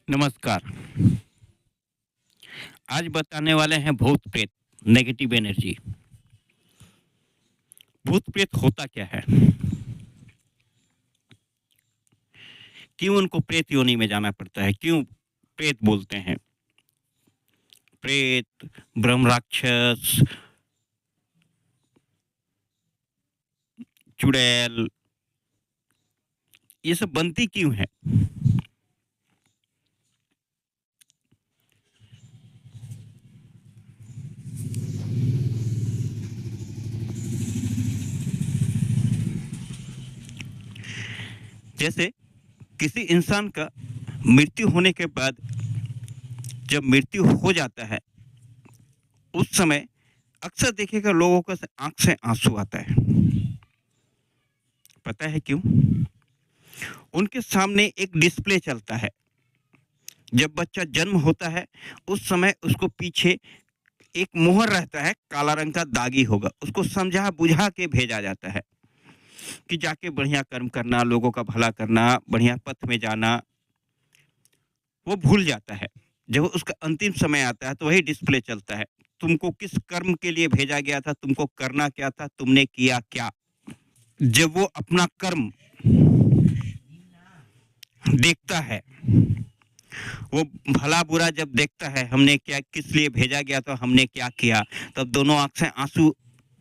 नमस्कार। आज बताने वाले हैं भूत प्रेत, नेगेटिव एनर्जी। भूत प्रेत होता क्या है? क्यों उनको प्रेत योनि में जाना पड़ता है? क्यों प्रेत बोलते हैं? प्रेत, ब्रह्म राक्षस, चुड़ैल, ये सब बनती क्यों है? जैसे किसी इंसान का मृत्यु होने के बाद जब मृत्यु हो जाता है, उस समय अक्सर देखिएगा लोगों का आंख से आंसू आता है। पता है क्यों? उनके सामने एक डिस्प्ले चलता है। जब बच्चा जन्म होता है, उस समय उसको पीछे एक मोहर रहता है, काला रंग का दागी होगा, उसको समझा बुझा के भेजा जाता है कि जाके बढ़िया कर्म करना, लोगों का भला करना, बढ़िया पथ में जाना। वो भूल जाता है। जब उसका अंतिम समय आता है तो वही डिस्प्ले चलता है, तुमको किस कर्म के लिए भेजा गया था, तुमको करना क्या था, तुमने किया क्या। जब वो अपना कर्म देखता है, वो भला बुरा जब देखता है, हमने क्या, किस लिए भेजा गया था, हमने क्या किया, तब दोनों आंख से आंसू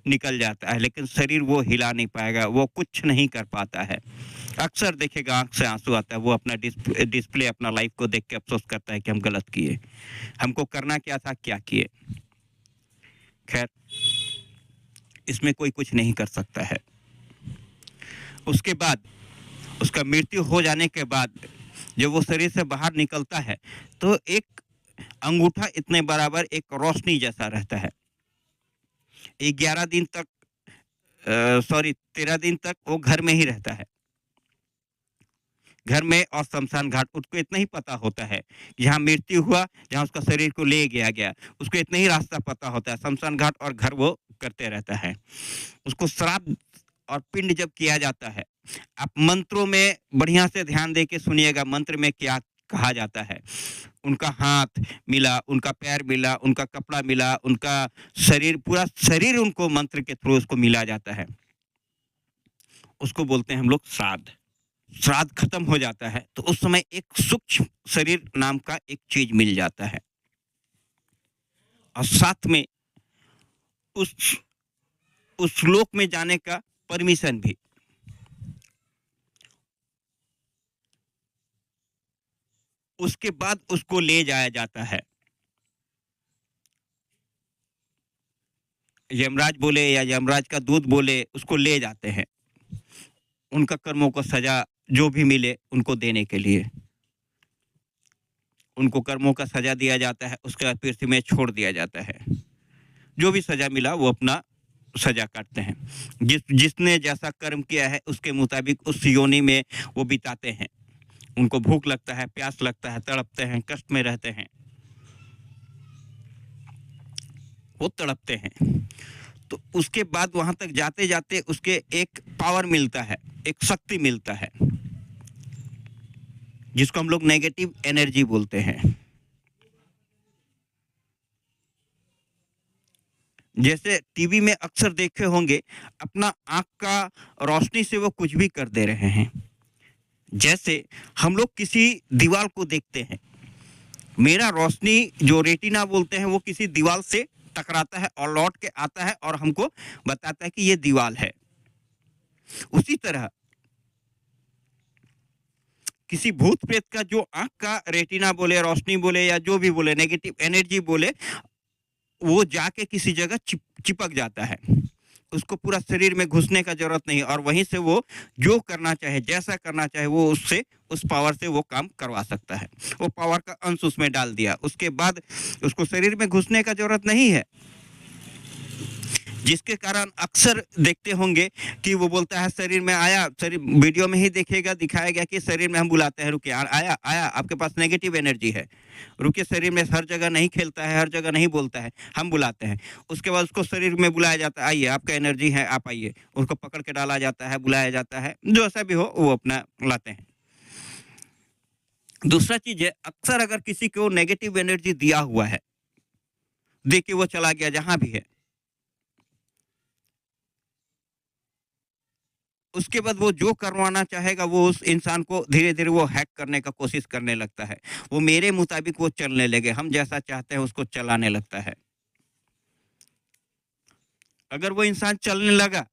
निकल जाता है, लेकिन शरीर वो हिला नहीं पाएगा, वो कुछ नहीं कर पाता है। अक्सर देखेगा आंख से आंसू आता है, वो अपना डिस्प्ले अपना लाइफ को देख के अफसोस करता है कि हम गलत किए, हमको करना क्या था, क्या किए। खैर, इसमें कोई कुछ नहीं कर सकता है। उसके बाद उसका मृत्यु हो जाने के बाद जब वो शरीर से बाहर निकलता है, तो एक अंगूठा इतने बराबर एक रोशनी जैसा रहता है। 11 दिन तक 13 दिन तक वो घर में ही रहता है। घर में और शमशान घाट, उसको इतना ही पता होता है, जहाँ मृत्यु हुआ, जहाँ उसका शरीर को ले गया गया, उसको इतना ही रास्ता पता होता है। शमशान घाट और घर वो करते रहता है। उसको श्राद्ध और पिंड जब किया जाता है, आप मंत्रों में बढ़िया से ध्यान दे के सुनिएगा, मंत्र में क्या कहा जाता है। उनका हाथ मिला, उनका पैर मिला, उनका कपड़ा मिला, उनका शरीर, पूरा शरीर उनको मंत्र के थ्रू उसको मिला जाता है। उसको बोलते हैं हम लोग श्राद्ध। श्राद्ध खत्म हो जाता है तो उस समय एक सूक्ष्म शरीर नाम का एक चीज मिल जाता है, और साथ में उस लोक में जाने का परमिशन भी। उसके बाद उसको ले जाया जाता है, यमराज बोले या यमराज का दूत बोले, उसको ले जाते हैं उनका कर्मों को सजा जो भी मिले उनको देने के लिए। उनको कर्मों का सजा दिया जाता है, उसके बाद पृथ्वी में छोड़ दिया जाता है। जो भी सजा मिला वो अपना सजा काटते हैं। जिसने जैसा कर्म किया है उसके मुताबिक उस योनि में वो बिताते हैं। उनको भूख लगता है, प्यास लगता है, तड़पते हैं, कष्ट में रहते हैं, वो तड़पते हैं। तो उसके बाद वहां तक जाते जाते उसके एक पावर मिलता है, एक शक्ति मिलता है, जिसको हम लोग नेगेटिव एनर्जी बोलते हैं। जैसे टीवी में अक्सर देखे होंगे, अपना आंख का रोशनी से वो कुछ भी कर दे रहे हैं। जैसे हम लोग किसी दीवार को देखते हैं, मेरा रोशनी जो रेटिना बोलते हैं वो किसी दीवार से टकराता है और लौट के आता है और हमको बताता है कि ये दीवार है। उसी तरह किसी भूत प्रेत का जो आंख का रेटिना बोले, रोशनी बोले, या जो भी बोले, नेगेटिव एनर्जी बोले, वो जाके किसी जगह चिपक जाता है। उसको पूरा शरीर में घुसने का जरूरत नहीं, और वहीं से वो जो करना चाहे, जैसा करना चाहे, वो उससे, उस पावर से वो काम करवा सकता है। वो पावर का अंश उसमें डाल दिया, उसके बाद उसको शरीर में घुसने का जरूरत नहीं है। जिसके कारण अक्सर देखते होंगे कि वो बोलता है शरीर में आया, शरीर वीडियो में ही देखेगा, दिखाया गया कि शरीर में हम बुलाते हैं, रुकिए, आया आया, आपके पास नेगेटिव एनर्जी है, रुकिए। शरीर में हर जगह नहीं खेलता है, हर जगह नहीं बोलता है, हम बुलाते हैं। उसके बाद उसको शरीर में बुलाया जाता है, आइए आपका एनर्जी है, आप आइए। उसको पकड़ के डाला जाता है, बुलाया जाता है, जो ऐसा भी हो वो अपना लाते हैं। दूसरा चीज़ है, अक्सर अगर किसी को नेगेटिव एनर्जी दिया हुआ है, दे के वो चला गया जहाँ भी है, उसके बाद वो जो करवाना चाहेगा वो उस इंसान को धीरे-धीरे वो हैक करने का कोशिश करने लगता है। वो मेरे मुताबिक वो चलने लगे, हम जैसा चाहते हैं उसको चलाने लगता है। अगर वो इंसान चलने लगा,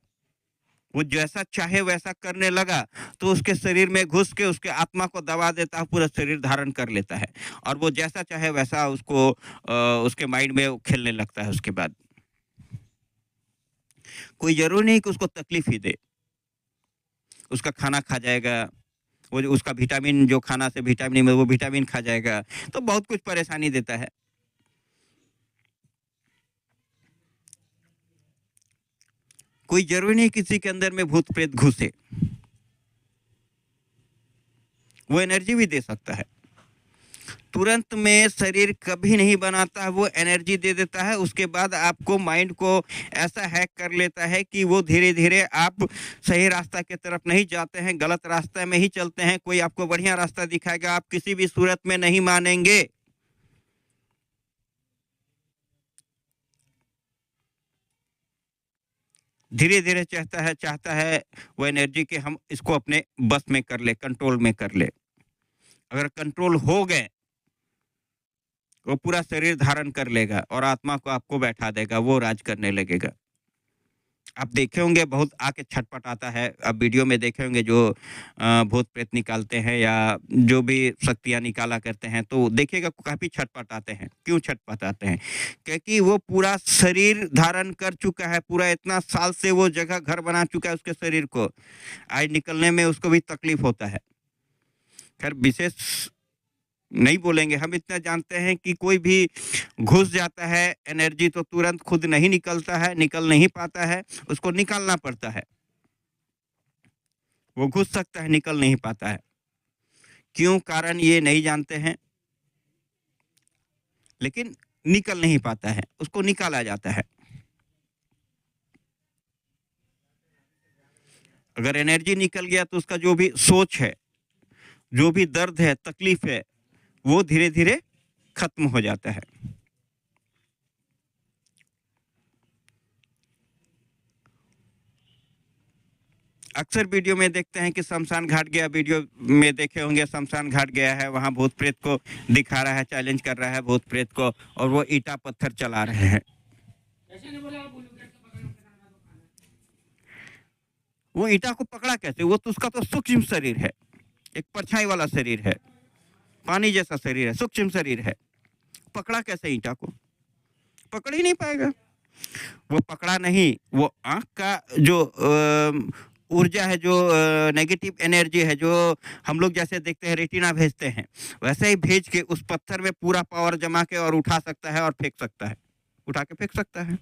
वो जैसा चाहे वैसा करने लगा, तो उसके शरीर में घुस के उसके आत्मा को दबा देता है, पूरा शरीर धारण कर लेता है और वो जैसा चाहे वैसा उसको उसके माइंड में खेलने लगता है उसके बाद। कोई ज़रूरी नहीं कि उसको तकलीफ ही दे, उसका खाना खा जाएगा, वो जो उसका विटामिन जो खाना से विटामिन नहीं मिले वो विटामिन खा जाएगा, तो बहुत कुछ परेशानी देता है। कोई ज़रूरी नहीं किसी के अंदर में भूत-प्रेत घुसे, वो एनर्जी भी दे सकता है। तुरंत में शरीर कभी नहीं बनाता है, वो एनर्जी दे देता है, उसके बाद आपको माइंड को ऐसा हैक कर लेता है कि वो धीरे-धीरे आप सही रास्ता की तरफ नहीं जाते हैं, गलत रास्ते में ही चलते हैं, कोई आपको बढ़िया रास्ता दिखाएगा, आप किसी भी सूरत में नहीं मानेंगे। धीरे-धीरे चाहता है वो एनर्जी कि हम इसको अपने बस में कर लें, कंट्रोल में कर लें। अगर कंट्रोल हो गए, वो पूरा शरीर धारण कर लेगा और आत्मा को आपको बैठा देगा, वो राज करने लगेगा। आप देखे होंगे बहुत आके छटपटाता है, आप वीडियो में देखे होंगे जो भूत-प्रेत निकालते हैं या जो भी शक्तियाँ निकाला करते हैं, तो देखिएगा काफ़ी छटपटाते हैं। क्यों छटपटाते हैं? क्योंकि वो पूरा शरीर धारण कर चुका है, पूरा इतना साल से वो जगह घर बना चुका है उसके शरीर को, आज निकलने में उसको भी तकलीफ होता है। खैर विशेष नहीं बोलेंगे, हम इतना जानते हैं कि कोई भी घुस जाता है एनर्जी तो तुरंत खुद नहीं निकलता है, निकल नहीं पाता है, उसको निकालना पड़ता है। वो घुस सकता है, निकल नहीं पाता है। क्यों कारण ये नहीं जानते हैं, लेकिन निकल नहीं पाता है, उसको निकाला जाता है। अगर एनर्जी निकल गया तो उसका जो भी सोच है, जो भी दर्द है, तकलीफ है, वो धीरे-धीरे खत्म हो जाता है। अक्सर वीडियो में देखते हैं कि शमशान घाट गया, वीडियो में देखे होंगे शमशान घाट गया है, वहाँ भूत प्रेत को दिखा रहा है, चैलेंज कर रहा है भूत प्रेत को और वो ईटा पत्थर चला रहे हैं। वो ईटा को पकड़ा कैसे? वो तो उसका तो सूक्ष्म शरीर है, एक परछाई वाला शरीर है, पानी जैसा शरीर है, सूक्ष्म शरीर है। पकड़ा कैसे ईटा को? पकड़ ही नहीं पाएगा। वो पकड़ा नहीं, वो आँख का जो ऊर्जा है, जो नेगेटिव एनर्जी है, जो हम लोग जैसे देखते हैं रेटिना भेजते हैं, वैसे ही भेज के उस पत्थर में पूरा पावर जमा के और उठा सकता है और फेंक सकता है, उठा के फेंक सकता है।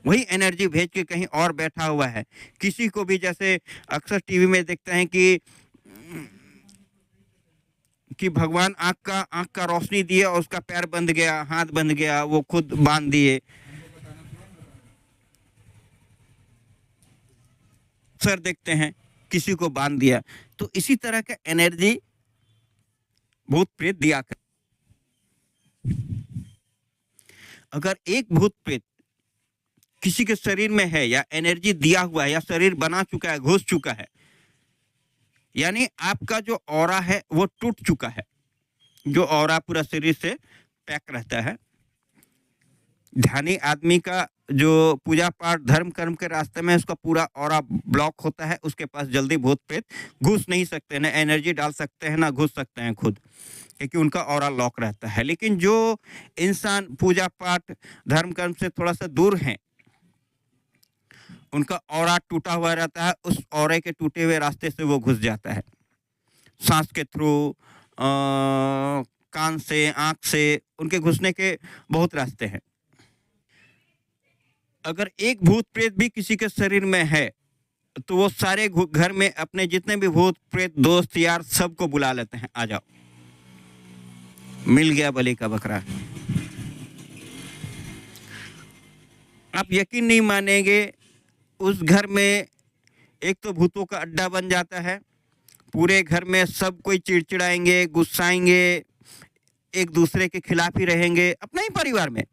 वही एनर्जी भेज के कहीं और बैठा हुआ है। किसी को भी जैसे अक्सर टीवी में देखते हैं कि भगवान आँख का रोशनी दिए और उसका पैर बंध गया, हाथ बंध गया, वो खुद बाँध दिए। सर देखते हैं, किसी को बाँध दिया। तो इसी तरह का एनर्जी भूत प्रेत दिया कर। अगर एक भूत प्रेत किसी के शरीर में है या एनर्जी दिया हुआ है या शरीर बना चुका है, घुस चुका है, यानी आपका जो ऑरा है वो टूट चुका है। जो ऑरा पूरा शरीर से पैक रहता है। ध्यानी आदमी का जो पूजा पाठ धर्म कर्म के रास्ते में उसका पूरा ऑरा ब्लॉक होता है, उसके पास जल्दी भूत प्रेत घुस नहीं सकते, ना एनर्जी डाल सकते हैं, ना घुस सकते हैं खुद, क्योंकि उनका ऑरा लॉक रहता है। लेकिन जो इंसान पूजा पाठ धर्म कर्म से थोड़ा सा दूर हैं, उनका ऑरा टूटा हुआ रहता है, उस ऑरे के टूटे हुए रास्ते से वो घुस जाता है, सांस के थ्रू, कान से, आँख से, उनके घुसने के बहुत रास्ते हैं। अगर एक भूत प्रेत भी किसी के शरीर में है, तो वो सारे घर में अपने जितने भी भूत प्रेत दोस्त यार सबको बुला लेते हैं, आ जाओ, मिल गया बलि का बकरा। आप यकीन नहीं मानेंगे, उस घर में एक तो भूतों का अड्डा बन जाता है, पूरे घर में सब कोई चिड़चिड़ाएंगे, गुस्साएंगे, एक दूसरे के खिलाफ ही रहेंगे। अपने ही परिवार में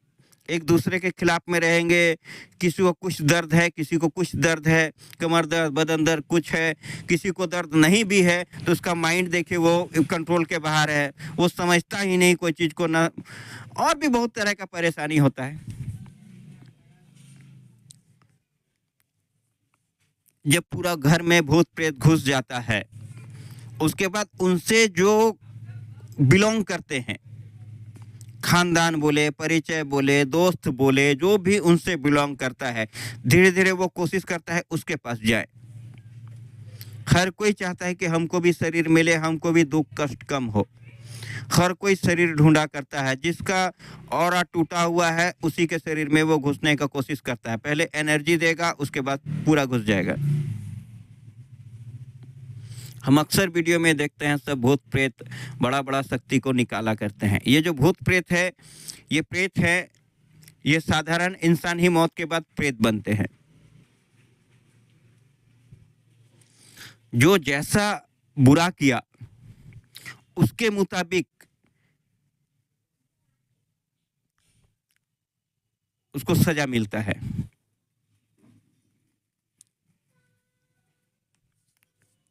एक दूसरे के खिलाफ में रहेंगे। किसी को कुछ दर्द है, किसी को कुछ दर्द है, कमर दर्द, बदन दर्द कुछ है, किसी को दर्द नहीं भी है तो उसका माइंड देखिए वो कंट्रोल के बाहर है, वो समझता ही नहीं कोई चीज़ को ना, और भी बहुत तरह का परेशानी होता है। जब पूरा घर में भूत प्रेत घुस जाता है, उसके बाद उनसे जो बिलोंग करते हैं, खानदान बोले, परिचय बोले, दोस्त बोले, जो भी उनसे बिलोंग करता है, धीरे धीरे वो कोशिश करता है उसके पास जाए। हर कोई चाहता है कि हमको भी शरीर मिले, हमको भी दुख कष्ट कम हो। हर कोई शरीर ढूंढा करता है, जिसका ऑरा टूटा हुआ है उसी के शरीर में वो घुसने का कोशिश करता है। पहले एनर्जी देगा, उसके बाद पूरा घुस जाएगा। हम अक्सर वीडियो में देखते हैं सब भूत प्रेत बड़ा बड़ा शक्ति को निकाला करते हैं। ये जो भूत प्रेत है, ये प्रेत है, ये साधारण इंसान ही मौत के बाद प्रेत बनते हैं। जो जैसा बुरा किया उसके मुताबिक उसको सजा मिलता है।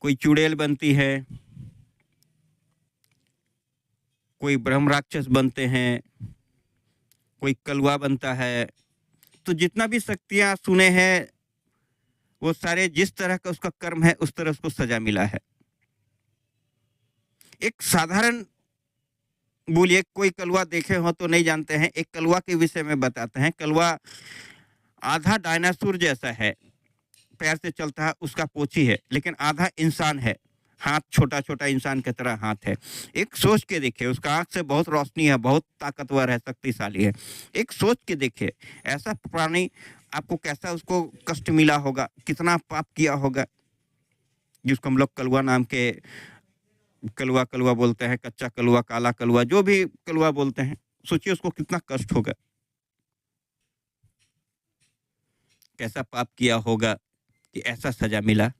कोई चुड़ैल बनती है, कोई ब्रह्म राक्षस बनते हैं, कोई कलवा बनता है। तो जितना भी शक्तियां सुने हैं वो सारे जिस तरह का उसका कर्म है उस तरह उसको सजा मिला है। एक साधारण बोलिए, कोई कलवा देखे हो तो नहीं जानते हैं, एक कलवा के विषय में बताते हैं। कलवा आधा डायनासोर जैसा है, पैर से चलता है, उसका पोछी है, लेकिन आधा इंसान है, हाथ छोटा छोटा इंसान की तरह हाथ है। एक सोच के देखिए, उसका आंख से बहुत रोशनी है, बहुत ताकतवर है, शक्तिशाली है। एक सोच के देखिए, ऐसा प्राणी आपको कैसा उसको कष्ट मिला होगा, कितना पाप किया होगा, जिसको हम लोग कलवा नाम के कलवा कलवा बोलते हैं, कच्चा कलवा, काला कलवा, जो भी कलवा बोलते हैं। सोचिए उसको कितना कष्ट होगा, कैसा पाप किया होगा कि ऐसा सजा मिला।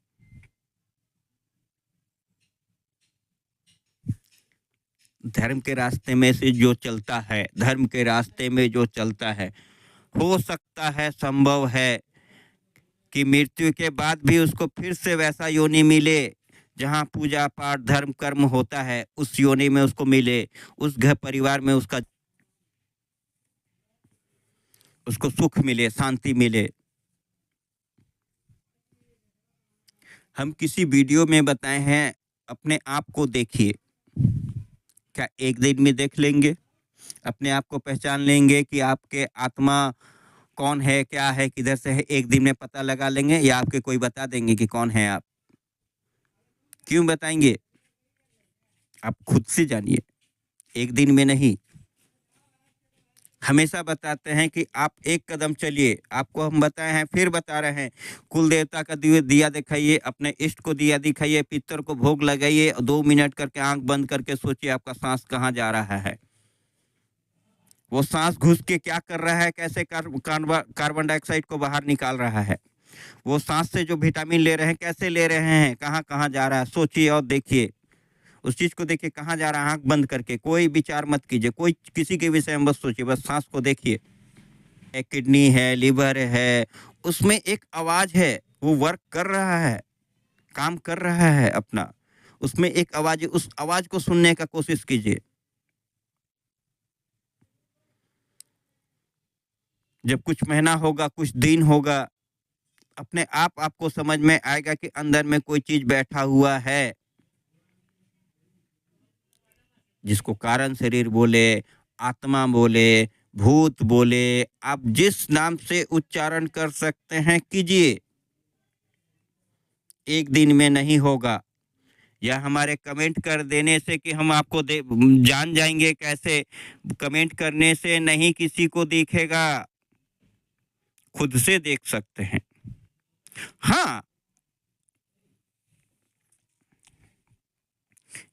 धर्म के रास्ते में से जो चलता है, धर्म के रास्ते में जो चलता है, हो सकता है, संभव है कि मृत्यु के बाद भी उसको फिर से वैसा योनि मिले जहाँ पूजा पाठ धर्म कर्म होता है, उस योनि में उसको मिले, उस घर परिवार में उसको सुख मिले, शांति मिले। हम किसी वीडियो में बताए हैं, अपने आप को देखिए, क्या एक दिन में देख लेंगे? अपने आप को पहचान लेंगे कि आपके आत्मा कौन है, क्या है, किधर से है, एक दिन में पता लगा लेंगे, या आपके कोई बता देंगे कि कौन है आप? क्यों बताएंगे? आप खुद से जानिए, एक दिन में नहीं। हमेशा बताते हैं कि आप एक कदम चलिए, आपको हम बताए हैं, फिर बता रहे हैं, कुल देवता का दिया दिखाइए, अपने इष्ट को दिया दिखाइए, पितर को भोग लगाइए, 2 मिनट करके आंख बंद करके सोचिए आपका सांस कहाँ जा रहा है। वो सांस घुस के क्या कर रहा है, कैसे कार्बन डाइऑक्साइड को बाहर निकाल रहा है। वो सांस से जो विटामिन ले रहे हैं कैसे ले रहे हैं, कहाँ कहाँ जा रहा है, सोचिए और देखिए, उस चीज को देखिए कहाँ जा रहा है। आंख बंद करके कोई विचार मत कीजिए, कोई किसी के विषय में बस सोचिए, बस सांस को देखिए। किडनी है, लिवर है, उसमें एक आवाज है, वो वर्क कर रहा है, काम कर रहा है अपना, उसमें एक आवाज है, उस आवाज को सुनने का कोशिश कीजिए। जब कुछ महीना होगा, कुछ दिन होगा, अपने आप आपको समझ में आएगा कि अंदर में कोई चीज बैठा हुआ है, जिसको कारण शरीर बोले, आत्मा बोले, भूत बोले, आप जिस नाम से उच्चारण कर सकते हैं कीजिए। एक दिन में नहीं होगा, या हमारे कमेंट कर देने से कि हम आपको जान जाएंगे कैसे, कमेंट करने से नहीं किसी को दिखेगा, खुद से देख सकते हैं। हाँ,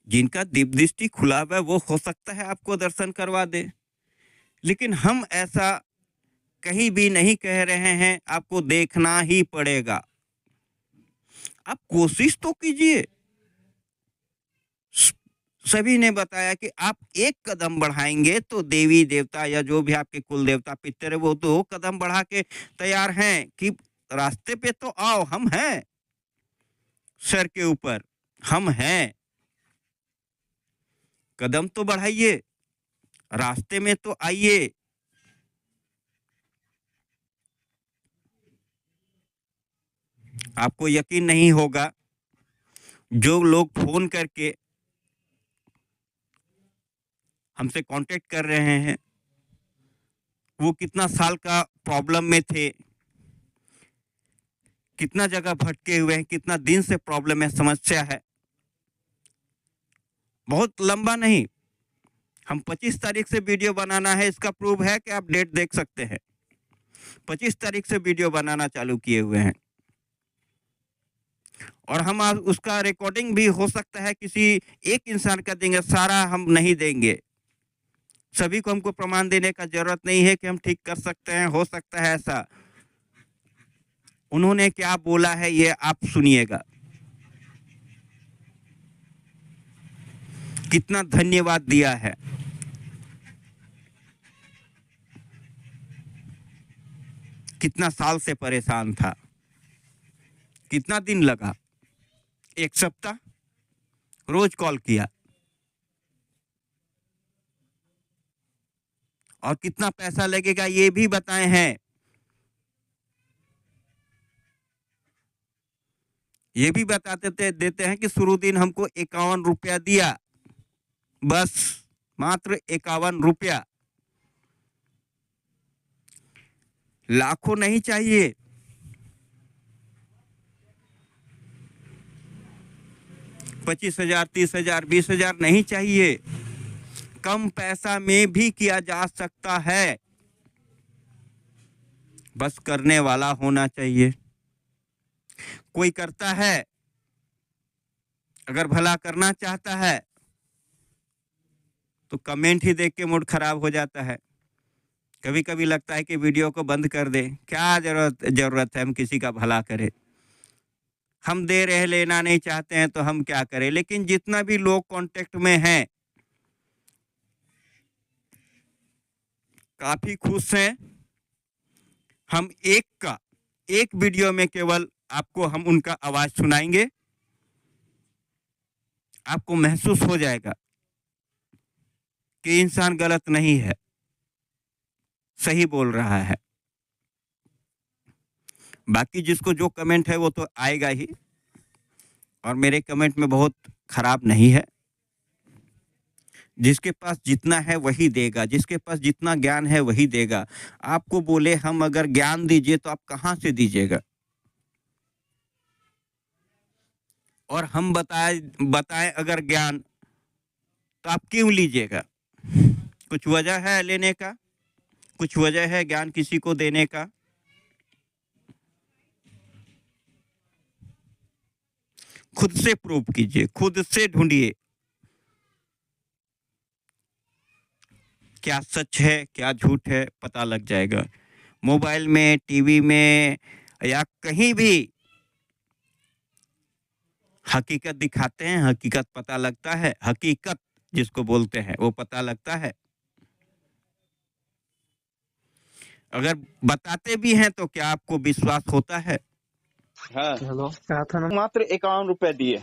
जिनका दिव्य दृष्टि खुला हुआ है वो हो सकता है आपको दर्शन करवा दे, लेकिन हम ऐसा कहीं भी नहीं कह रहे हैं, आपको देखना ही पड़ेगा। आप कोशिश तो कीजिए, सभी ने बताया कि आप एक कदम बढ़ाएंगे तो देवी देवता या जो भी आपके कुल देवता पितर है वो 2 कदम बढ़ा के तैयार हैं कि रास्ते पे तो आओ, हम हैं, सर के ऊपर हम हैं, कदम तो बढ़ाइए, रास्ते में तो आइए। आपको यकीन नहीं होगा, जो लोग फोन करके हमसे कांटेक्ट कर रहे हैं वो कितना साल का प्रॉब्लम में थे, कितना जगह भटके हुए हैं, कितना दिन से प्रॉब्लम है, समस्या है। बहुत लंबा नहीं, हम 25 तारीख से वीडियो बनाना है, इसका प्रूफ है कि आप डेट देख सकते हैं। 25 तारीख से वीडियो बनाना चालू किए हुए हैं और हम उसका रिकॉर्डिंग भी हो सकता है किसी एक इंसान का देंगे, सारा हम नहीं देंगे। सभी को हमको प्रमाण देने का जरूरत नहीं है कि हम ठीक कर सकते हैं, हो सकता है ऐसा। उन्होंने क्या बोला है ये आप सुनिएगा। कितना धन्यवाद दिया है। कितना साल से परेशान था, कितना दिन लगा, 1 सप्ताह, रोज कॉल किया, और कितना पैसा लगेगा ये भी बताए हैं। ये भी बताते देते हैं कि शुरू दिन हमको 51 रुपया दिया, बस मात्र 51 रुपया। लाखों नहीं चाहिए, 25,000, 30,000, 20,000 नहीं चाहिए। कम पैसा में भी किया जा सकता है, बस करने वाला होना चाहिए। कोई करता है, अगर भला करना चाहता है तो कमेंट ही देख के मूड खराब हो जाता है। कभी कभी लगता है कि वीडियो को बंद कर दे, क्या जरूरत है हम किसी का भला करें। हम दे रहे लेना नहीं चाहते हैं तो हम क्या करें। लेकिन जितना भी लोग कांटेक्ट में हैं काफी खुश हैं। हम एक वीडियो में केवल आपको हम उनका आवाज सुनाएंगे, आपको महसूस हो जाएगा कि इंसान गलत नहीं है, सही बोल रहा है। बाकी जिसको जो कमेंट है वो तो आएगा ही, और मेरे कमेंट में बहुत खराब नहीं है। जिसके पास जितना है वही देगा, जिसके पास जितना ज्ञान है वही देगा। आपको बोले हम अगर ज्ञान दीजिए तो आप कहाँ से दीजिएगा, और हम बताएं अगर ज्ञान तो आप क्यों लीजिएगा। कुछ वजह है लेने का, कुछ वजह है ज्ञान किसी को देने का। खुद से प्रूव कीजिए, खुद से ढूंढिए क्या सच है क्या झूठ है, पता लग जाएगा। मोबाइल में, टीवी में या कहीं भी हकीकत दिखाते हैं, हकीकत पता लगता है, हकीकत जिसको बोलते हैं वो पता लगता है। अगर बताते भी हैं तो क्या आपको विश्वास होता है? हाँ, हेलो, क्या था ना? मात्र 51 रुपए दिए,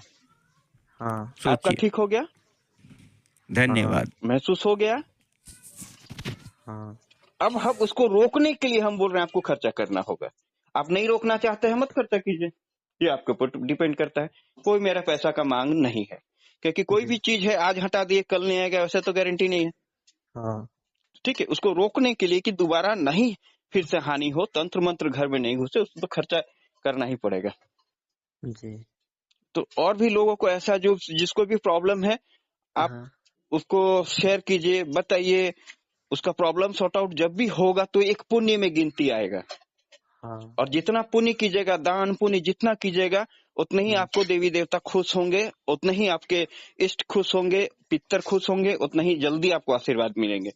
हाँ आपका सोचिए। ठीक हो गया, धन्यवाद। महसूस हो गया। हाँ अब हम उसको रोकने के लिए हम बोल रहे हैं आपको खर्चा करना होगा। आप नहीं रोकना चाहते हैं मत खर्चा कीजिए, ये आपके ऊपर डिपेंड करता है। कोई मेरा पैसा का मांग नहीं है, क्योंकि कोई भी चीज है आज हटा दिए कल नहीं आएगा वैसे तो गारंटी नहीं है। हाँ ठीक है, उसको रोकने के लिए कि दोबारा नहीं फिर से हानि हो, तंत्र मंत्र घर में नहीं घुसे, उसको तो खर्चा करना ही पड़ेगा। जी। तो और भी लोगों को ऐसा जो जिसको भी प्रॉब्लम है आप हाँ उसको शेयर कीजिए, बताइए। उसका प्रॉब्लम सॉर्ट आउट जब भी होगा तो एक पुण्य में गिनती आएगा, हाँ और जितना पुण्य कीजिएगा, दान पुण्य जितना कीजिएगा उतने ही आपको देवी देवता खुश होंगे, उतने ही आपके इष्ट खुश होंगे, पितर खुश होंगे, उतना ही जल्दी आपको आशीर्वाद मिलेंगे।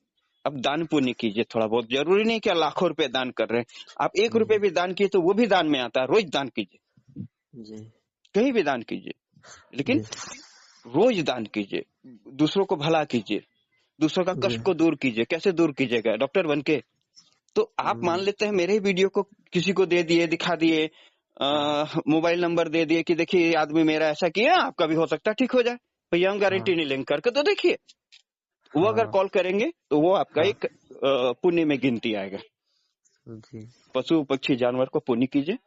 अब दान पुण्य कीजिए थोड़ा बहुत, जरूरी नहीं कि लाखों रुपए दान कर रहे हैं। आप 1 रुपए भी दान किए तो वो भी दान में आता है। रोज दान कीजिए, जी कहीं भी दान कीजिए, लेकिन जी रोज दान कीजिए, दूसरों को भला कीजिए, दूसरों का जी कष्ट को दूर कीजिए। कैसे दूर कीजिएगा? डॉक्टर बन के। तो आप मान जी लेते हैं मेरे ही वीडियो को किसी को दे दिए, दिखा दिए, मोबाइल नंबर दे दिए कि देखिए ये आदमी मेरा ऐसा किया, आपका भी हो सकता है ठीक हो जाए। भैया हम गारंटी हाँ नहीं लेंगे, करके तो देखिए। वो अगर हाँ कॉल करेंगे तो वो आपका हाँ एक पुण्य में गिनती आएगा। जी पशु पक्षी जानवर को पुण्य कीजिए,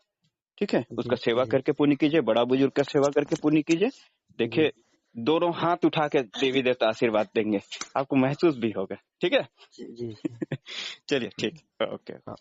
ठीक है, जी उसका सेवा जी करके पुण्य कीजिए, बड़ा बुजुर्ग का सेवा करके पुण्य कीजिए। जी देखिए दोनों हाथ उठा के देवी देवता आशीर्वाद देंगे, आपको महसूस भी होगा। ठीक है। जी जी चलिए ठीक, ओके। हाँ।